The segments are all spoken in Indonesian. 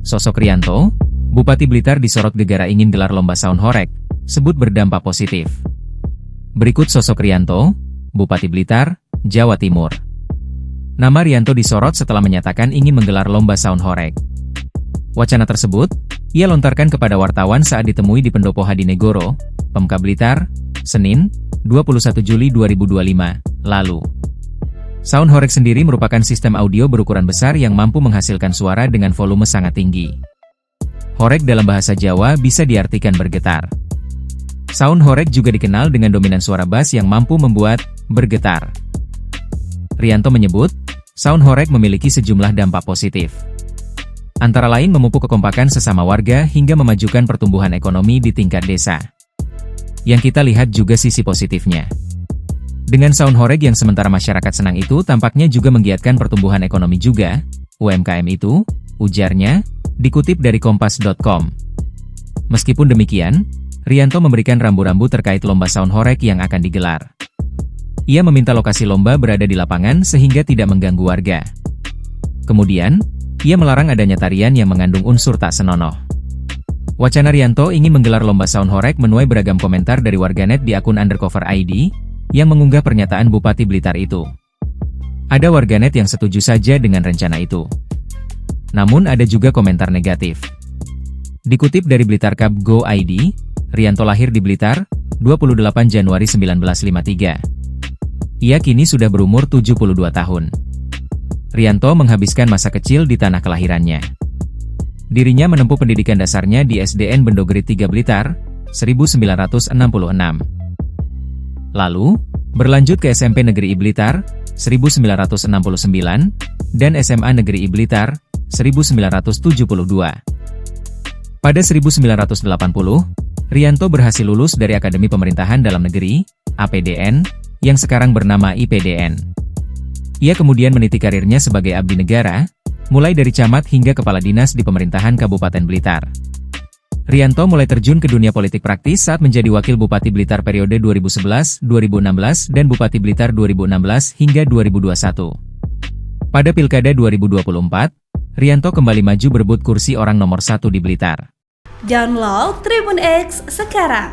Sosok Riyanto, Bupati Blitar disorot gegara ingin gelar lomba saung horeg, sebut berdampak positif. Berikut sosok Riyanto, Bupati Blitar, Jawa Timur. Nama Riyanto disorot setelah menyatakan ingin menggelar lomba saung horeg. Wacana tersebut, ia lontarkan kepada wartawan saat ditemui di Pendopo Hadinegoro, Pemka Blitar, Senin, 21 Juli 2025, lalu. Saung horeg sendiri merupakan sistem audio berukuran besar yang mampu menghasilkan suara dengan volume sangat tinggi. Horeg dalam bahasa Jawa bisa diartikan bergetar. Saung horeg juga dikenal dengan dominan suara bass yang mampu membuat bergetar. Riyanto menyebut, saung horeg memiliki sejumlah dampak positif. Antara lain memupuk kekompakan sesama warga hingga memajukan pertumbuhan ekonomi di tingkat desa. Yang kita lihat juga sisi positifnya. Dengan saung horeg yang sementara masyarakat senang itu tampaknya juga menggiatkan pertumbuhan ekonomi juga, UMKM itu, ujarnya, dikutip dari kompas.com. Meskipun demikian, Riyanto memberikan rambu-rambu terkait lomba saung horeg yang akan digelar. Ia meminta lokasi lomba berada di lapangan sehingga tidak mengganggu warga. Kemudian, ia melarang adanya tarian yang mengandung unsur tak senonoh. Wacana Riyanto ingin menggelar lomba saung horeg menuai beragam komentar dari warganet di akun _ID, yang mengunggah pernyataan Bupati Blitar itu. Ada warganet yang setuju saja dengan rencana itu. Namun ada juga komentar negatif. Dikutip dari Blitarkab.go.id, Riyanto lahir di Blitar, 28 Januari 1953. Ia kini sudah berumur 72 tahun. Riyanto menghabiskan masa kecil di tanah kelahirannya. Dirinya menempuh pendidikan dasarnya di SDN Bendogrit 3 Blitar, 1966. Lalu, berlanjut ke SMP Negeri I Blitar, 1969, dan SMA Negeri I Blitar, 1972. Pada 1980, Riyanto berhasil lulus dari Akademi Pemerintahan Dalam Negeri, APDN, yang sekarang bernama IPDN. Ia kemudian meniti karirnya sebagai abdi negara, mulai dari camat hingga kepala dinas di pemerintahan Kabupaten Blitar. Riyanto mulai terjun ke dunia politik praktis saat menjadi Wakil Bupati Blitar periode 2011-2016 dan Bupati Blitar 2016 hingga 2021. Pada Pilkada 2024, Riyanto kembali maju berebut kursi orang nomor 1 di Blitar. Download Tribun X sekarang,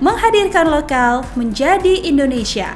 menghadirkan lokal menjadi Indonesia.